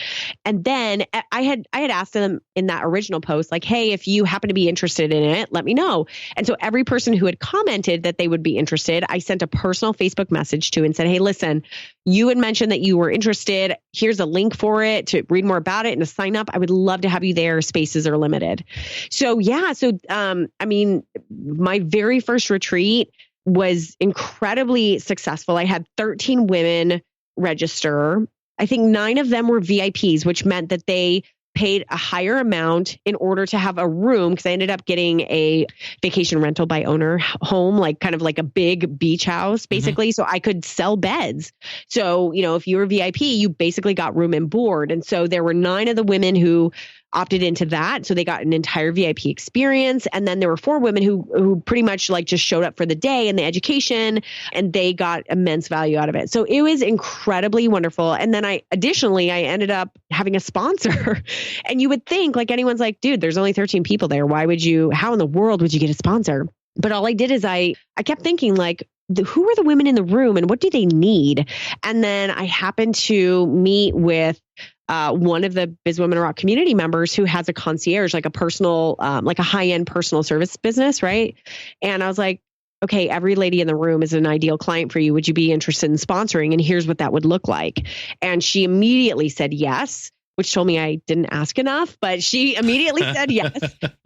And then I had asked them in that original post, like, hey, if you happen to be interested in it, let me know. And so every person who had commented that they would be interested, I sent a personal Facebook message to and said, hey, listen, you had mentioned that you were interested. Here's a link for it to read more about it and to sign up. I would love to have you there. Spaces are limited. So yeah. So, my very first retreat was incredibly successful. I had 13 women register. I think 9 of them were VIPs, which meant that they paid a higher amount in order to have a room, because I ended up getting a vacation rental by owner home, like kind of like a big beach house, basically. So I could sell beds. So, if you were VIP, you basically got room and board. And so there were 9 of the women who opted into that. So they got an entire VIP experience. And then there were 4 women who pretty much like just showed up for the day and the education, and they got immense value out of it. So it was incredibly wonderful. And then I ended up having a sponsor. And you would think, like, anyone's like, dude, there's only 13 people there. How in the world would you get a sponsor? But all I did is I kept thinking, like, who are the women in the room and what do they need? And then I happened to meet with one of the Biz Women Rock community members who has a concierge, like a personal, like a high-end personal service business, right? And I was like, okay, every lady in the room is an ideal client for you. Would you be interested in sponsoring? And here's what that would look like. And she immediately said yes, which told me I didn't ask enough, but she immediately said yes.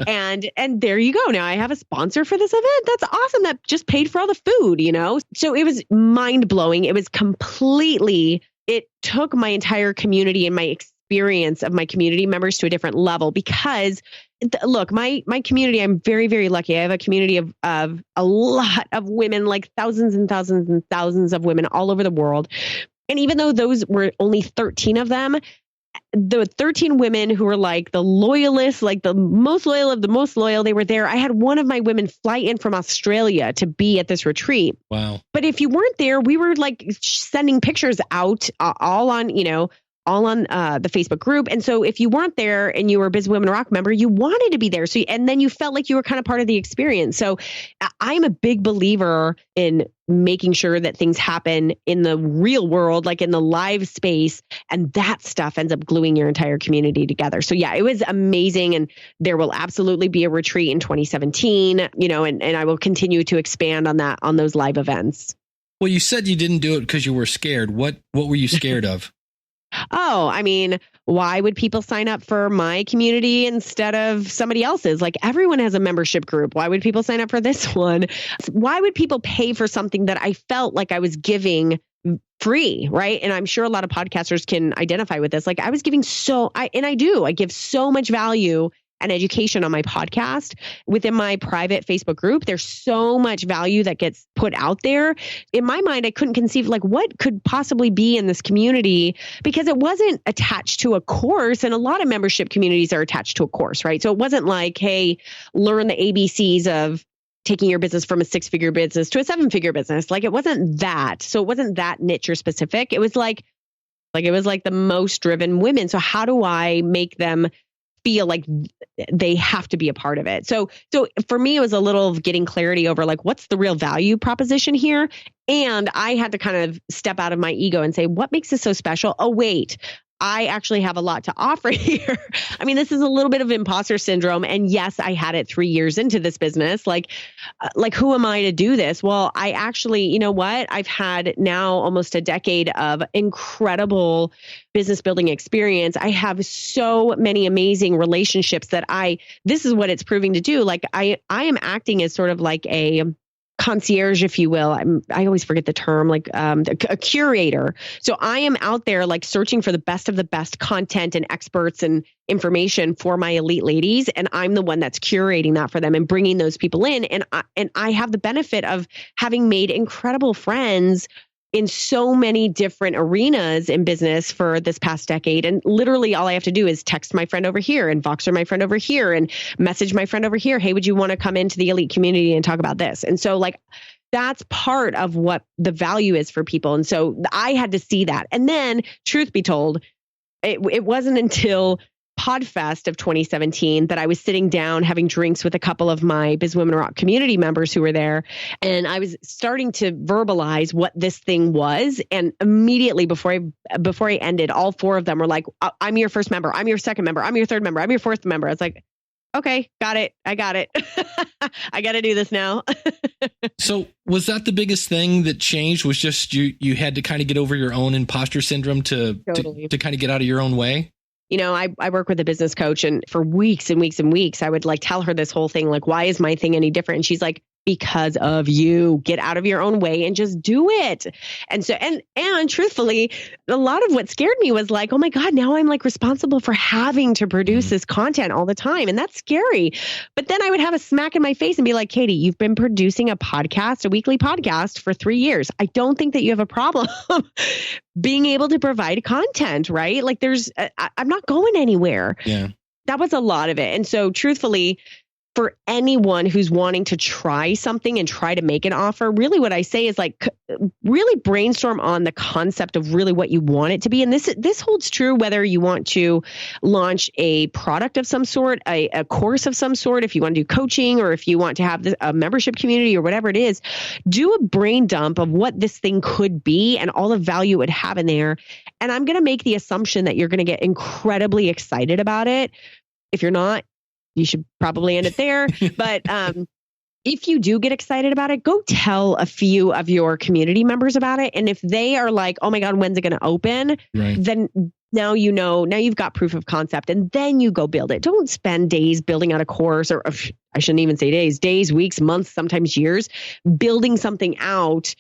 And there you go. Now I have a sponsor for this event. That's awesome. That just paid for all the food, So it was mind blowing. It was it took my entire community and my experience of my community members to a different level, because look, my community, I'm very, very lucky. I have a community of a lot of women, like thousands and thousands and thousands of women all over the world. And even though those were only 13 of them, the 13 women who were like the loyalists, like the most loyal of the most loyal, they were there. I had one of my women fly in from Australia to be at this retreat. Wow. But if you weren't there, we were like sending pictures out all on the Facebook group. And so if you weren't there and you were a Biz Women Rock member, you wanted to be there. So, and then you felt like you were kind of part of the experience. So I'm a big believer in making sure that things happen in the real world, like in the live space. And that stuff ends up gluing your entire community together. So yeah, it was amazing. And there will absolutely be a retreat in 2017, and I will continue to expand on those live events. Well, you said you didn't do it because you were scared. What were you scared of? Oh, I mean, why would people sign up for my community instead of somebody else's? Like, everyone has a membership group. Why would people sign up for this one? Why would people pay for something that I felt like I was giving free, right? And I'm sure a lot of podcasters can identify with this. Like, I was giving I give so much value and education on my podcast. Within my private Facebook group, there's so much value that gets put out there. In my mind, I couldn't conceive like what could possibly be in this community, because it wasn't attached to a course. And a lot of membership communities are attached to a course, right? So it wasn't like, hey, learn the ABCs of taking your business from a 6-figure business to a 7-figure business. Like, it wasn't that. So it wasn't that niche or specific. It was like the most driven women. So how do I make them feel like they have to be a part of it? So for me, it was a little of getting clarity over like, what's the real value proposition here? And I had to kind of step out of my ego and say, what makes this so special? Oh, wait, I actually have a lot to offer here. I mean, this is a little bit of imposter syndrome. And yes, I had it 3 years into this business. Like, who am I to do this? Well, I actually, you know what? I've had now almost a decade of incredible business building experience. I have so many amazing relationships that this is what it's proving to do. Like, I am acting as sort of like a concierge, if you will. I always forget the term, like a curator. So I am out there like searching for the best content and experts and information for my elite ladies. And I'm the one that's curating that for them and bringing those people in. And I have the benefit of having made incredible friends in so many different arenas in business for this past decade. And literally all I have to do is text my friend over here and Voxer my friend over here and message my friend over here. Hey, would you want to come into the elite community and talk about this? And so like, that's part of what the value is for people. And so I had to see that. And then truth be told, it wasn't until PodFest of 2017 that I was sitting down having drinks with a couple of my Biz Women Rock community members who were there. And I was starting to verbalize what this thing was. And immediately before I ended, all 4 of them were like, I'm your first member. I'm your second member. I'm your third member. I'm your fourth member. I was like, okay, got it. I got it. I got to do this now. So was that the biggest thing that changed, was just you had to kind of get over your own imposter syndrome to kind of get out of your own way? You know, I work with a business coach, and for weeks and weeks and weeks, I would like tell her this whole thing, like, why is my thing any different? And she's like, because of you. Get out of your own way and just do it. And so, and truthfully, a lot of what scared me was like, oh my God, now I'm like responsible for having to produce this content all the time. And that's scary. But then I would have a smack in my face and be like, Katie, you've been producing a weekly podcast for 3 years. I don't think that you have a problem being able to provide content, right? Like I'm not going anywhere. Yeah. That was a lot of it. And so truthfully, for anyone who's wanting to try something and try to make an offer, really what I say is like, really brainstorm on the concept of really what you want it to be. And this holds true whether you want to launch a product of some sort, a course of some sort, if you want to do coaching, or if you want to have a membership community or whatever it is, do a brain dump of what this thing could be and all the value it would have in there. And I'm going to make the assumption that you're going to get incredibly excited about it. If you're not, you should probably end it there. But if you do get excited about it, go tell a few of your community members about it. And if they are like, oh my God, when's it going to open? Right. Then now you've got proof of concept, and then you go build it. Don't spend days building out a course, or I shouldn't even say days, weeks, months, sometimes years, building something out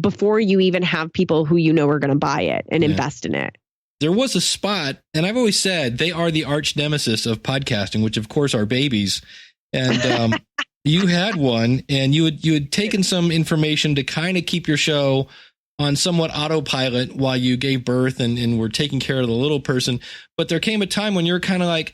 before you even have people who are going to buy it and invest in it. There was a spot, and I've always said they are the arch nemesis of podcasting, which of course are babies. And you had one, and you had taken some information to kind of keep your show on somewhat autopilot while you gave birth and were taking care of the little person. But there came a time when you're kind of like,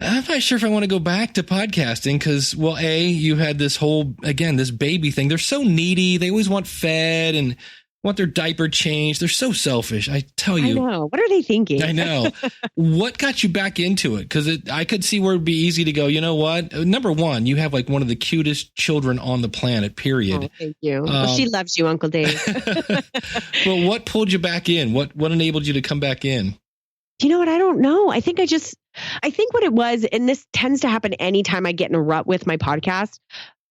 I'm not sure if I want to go back to podcasting because, well, you had this this baby thing. They're so needy. They always want fed and want their diaper changed. They're so selfish. I tell you. I know. What are they thinking? I know. What got you back into it? Because I could see where it'd be easy to go, you know what? Number one, you have like one of the cutest children on the planet, period. Oh, thank you. She loves you, Uncle Dave. But what pulled you back in? What enabled you to come back in? You know what? I don't know. I think what it was, and this tends to happen anytime I get in a rut with my podcast,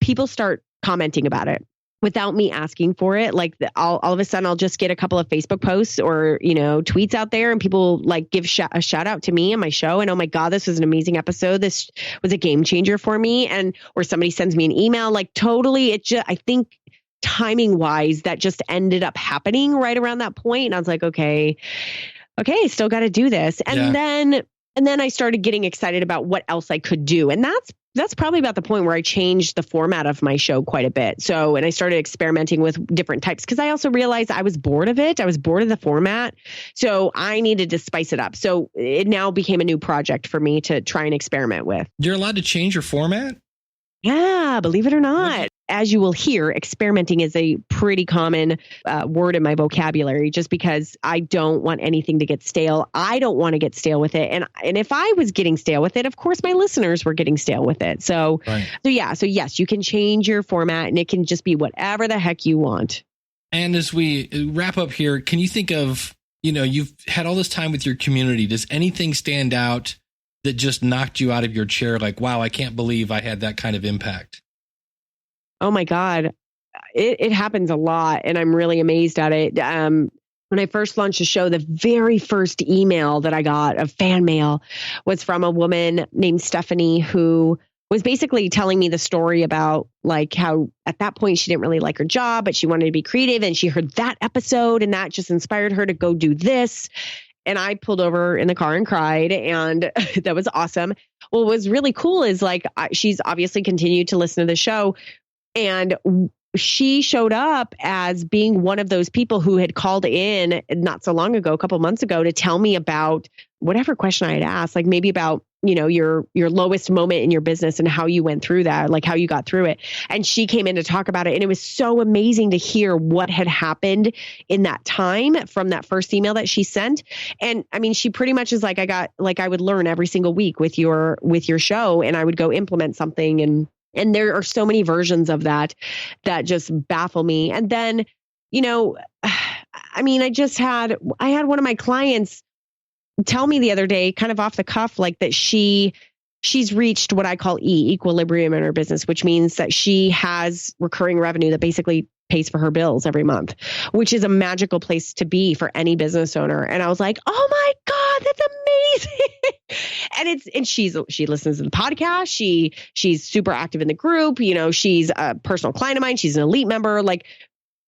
people start commenting about it without me asking for it. Like all of a sudden I'll just get a couple of Facebook posts or, tweets out there, and people like give a shout out to me and my show. And oh my God, this was an amazing episode. This was a game changer for me. Or somebody sends me an email, like totally. I think timing wise, that just ended up happening right around that point. And I was like, okay, still got to do this. And then I started getting excited about what else I could do. And that's probably about the point where I changed the format of my show quite a bit. So, and I started experimenting with different types because I also realized I was bored of it. I was bored of the format. So I needed to spice it up. So it now became a new project for me to try and experiment with. You're allowed to change your format? Yeah, believe it or not. As you will hear, experimenting is a pretty common word in my vocabulary, just because I don't want anything to get stale. I don't want to get stale with it. And if I was getting stale with it, of course, my listeners were getting stale with it. So yes, you can change your format, and it can just be whatever the heck you want. And as we wrap up here, can you think of, you've had all this time with your community. Does anything stand out that just knocked you out of your chair? Like, wow, I can't believe I had that kind of impact. Oh my God. It happens a lot, and I'm really amazed at it. When I first launched the show, the very first email that I got of fan mail was from a woman named Stephanie, who was basically telling me the story about like how at that point she didn't really like her job, but she wanted to be creative, and she heard that episode and that just inspired her to go do this. And I pulled over in the car and cried, and that was awesome. Well, what was really cool is like, she's obviously continued to listen to the show, and she showed up as being one of those people who had called in not so long ago, a couple months ago, to tell me about whatever question I had asked, like maybe about, your lowest moment in your business and how you went through that, like how you got through it. And she came in to talk about it. And it was so amazing to hear what had happened in that time from that first email that she sent. And I mean, she pretty much is like, I would learn every single week with your show, and I would go implement something. And there are so many versions of that just baffle me. And then, I mean, I had one of my clients tell me the other day, kind of off the cuff, like that she's reached what I call equilibrium in her business, which means that she has recurring revenue that basically pays for her bills every month, which is a magical place to be for any business owner. And I was like, oh my God, that's amazing. and she listens to the podcast. She's super active in the group. She's a personal client of mine. She's an elite member. Like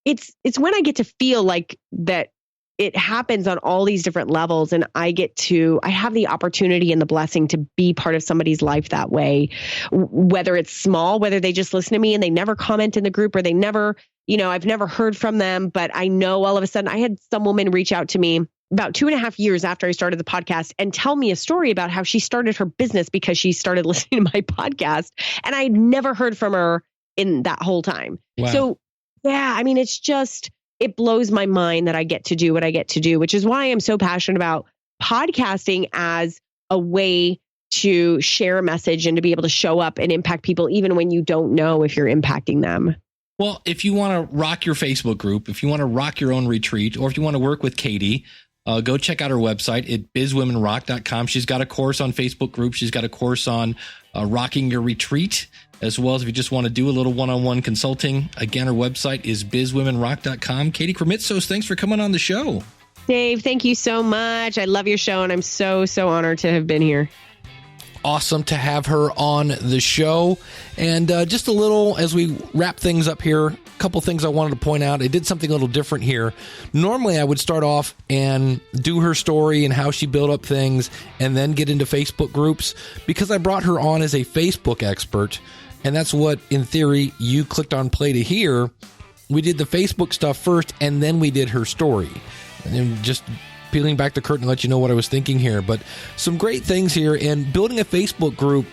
it's when I get to feel like that it happens on all these different levels, and I have the opportunity and the blessing to be part of somebody's life that way, whether it's small, whether they just listen to me and they never comment in the group, or they never, I've never heard from them, but I know all of a sudden I had some woman reach out to me about 2.5 years after I started the podcast and tell me a story about how she started her business because she started listening to my podcast, and I'd never heard from her in that whole time. Wow. So yeah, I mean, it blows my mind that I get to do what I get to do, which is why I'm so passionate about podcasting as a way to share a message and to be able to show up and impact people, even when you don't know if you're impacting them. Well, if you want to rock your Facebook group, if you want to rock your own retreat, or if you want to work with Katie, go check out her website at bizwomenrock.com. She's got a course on Facebook group. She's got a course on rocking your retreat, as well as if you just want to do a little one-on-one consulting. Again, her website is bizwomenrock.com. Katie Krimitsos, thanks for coming on the show. Dave, thank you so much. I love your show, and I'm so honored to have been here. Awesome to have her on the show. And just a little, as we wrap things up here, a couple things I wanted to point out. I did something a little different here. Normally, I would start off and do her story and how she built up things and then get into Facebook groups, because I brought her on as a Facebook expert. And that's what, in theory, you clicked on play to hear. We did the Facebook stuff first, and then we did her story. And just peeling back the curtain to let you know what I was thinking here. But some great things here. And building a Facebook group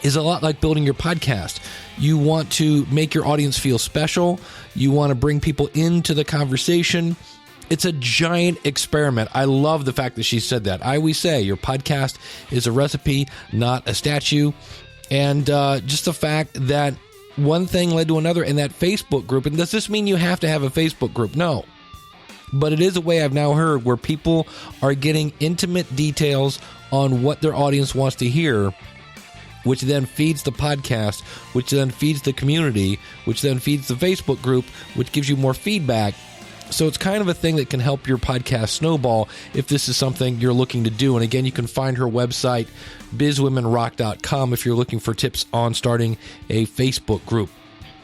is a lot like building your podcast. You want to make your audience feel special. You want to bring people into the conversation. It's a giant experiment. I love the fact that she said that. I always say your podcast is a recipe, not a statue. And just the fact that one thing led to another in that Facebook group. And does this mean you have to have a Facebook group? No. But it is a way I've now heard where people are getting intimate details on what their audience wants to hear, which then feeds the podcast, which then feeds the community, which then feeds the Facebook group, which gives you more feedback. So it's kind of a thing that can help your podcast snowball if this is something you're looking to do. And again, you can find her website, bizwomenrock.com, if you're looking for tips on starting a Facebook group.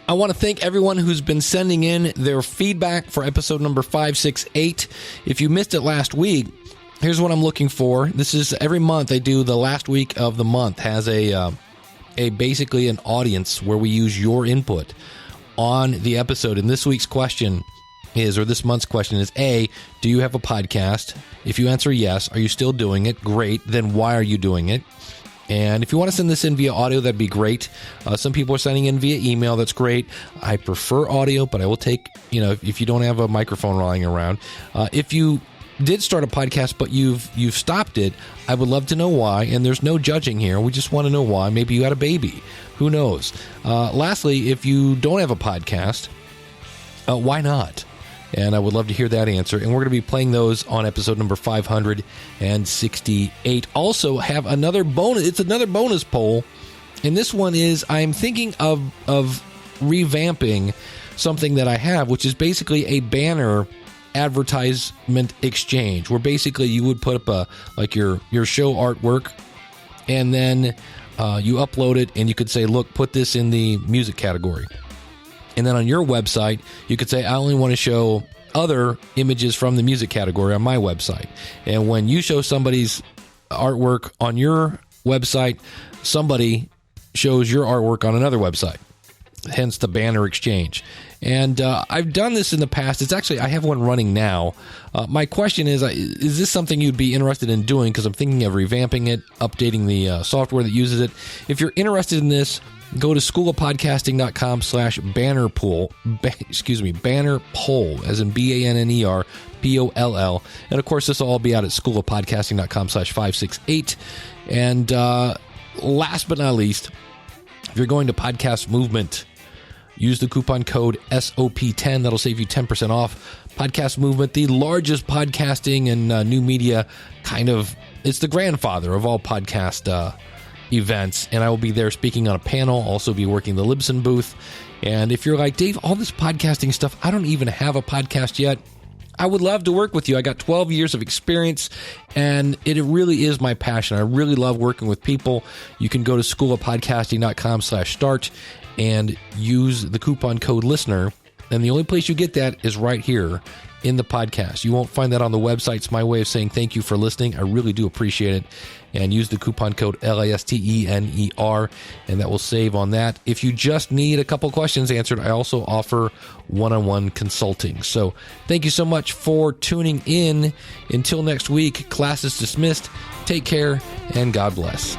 I want to thank everyone who's been sending in their feedback for episode number 568. If you missed it last week, here's what I'm looking for. This is every month I do the last week of the month has a basically an audience where we use your input on the episode. And this week's question is, or this month's question is, A, do you have a podcast? If you answer yes, are you still doing it? Great. Then why are you doing it? And if you want to send this in via audio, that'd be great. Some people are sending in via email. That's great. I prefer audio, but I will take, if you don't have a microphone lying around. If you did start a podcast, but you've stopped it, I would love to know why. And there's no judging here. We just want to know why. Maybe you had a baby. Who knows? Lastly, if you don't have a podcast, why not? And I would love to hear that answer. And we're going to be playing those on episode number 568. Also have another bonus. It's another bonus poll. And this one is, I'm thinking of revamping something that I have, which is basically a banner advertisement exchange, where basically you would put up your show artwork, and then you upload it, and you could say, look, put this in the music category. And then on your website, you could say, I only want to show other images from the music category on my website. And when you show somebody's artwork on your website, somebody shows your artwork on another website. Hence the banner exchange. And I've done this in the past. It's actually, I have one running now. My question is this something you'd be interested in doing? Because I'm thinking of revamping it, updating the software that uses it. If you're interested in this, go to schoolofpodcasting.com/banner poll, banner poll, as in BANNERPOLL. And of course, this will all be out at schoolofpodcasting.com/568. And last but not least, if you're going to Podcast Movement, use the coupon code SOP10. That'll save you 10% off. Podcast Movement, the largest podcasting and new media it's the grandfather of all podcast events, and I will be there speaking on a panel, also be working the Libsyn booth. And if you're like, Dave, all this podcasting stuff, I don't even have a podcast yet, I would love to work with you. I got 12 years of experience, and it really is my passion. I really love working with people. You can go to schoolofpodcasting.com/start and use the coupon code LISTENER. And the only place you get that is right here in the podcast. You won't find that on the website. It's my way of saying thank you for listening. I really do appreciate it. And use the coupon code LISTENER, and that will save on that. If you just need a couple questions answered, I also offer one-on-one consulting. So thank you so much for tuning in. Until next week, class is dismissed. Take care, and God bless.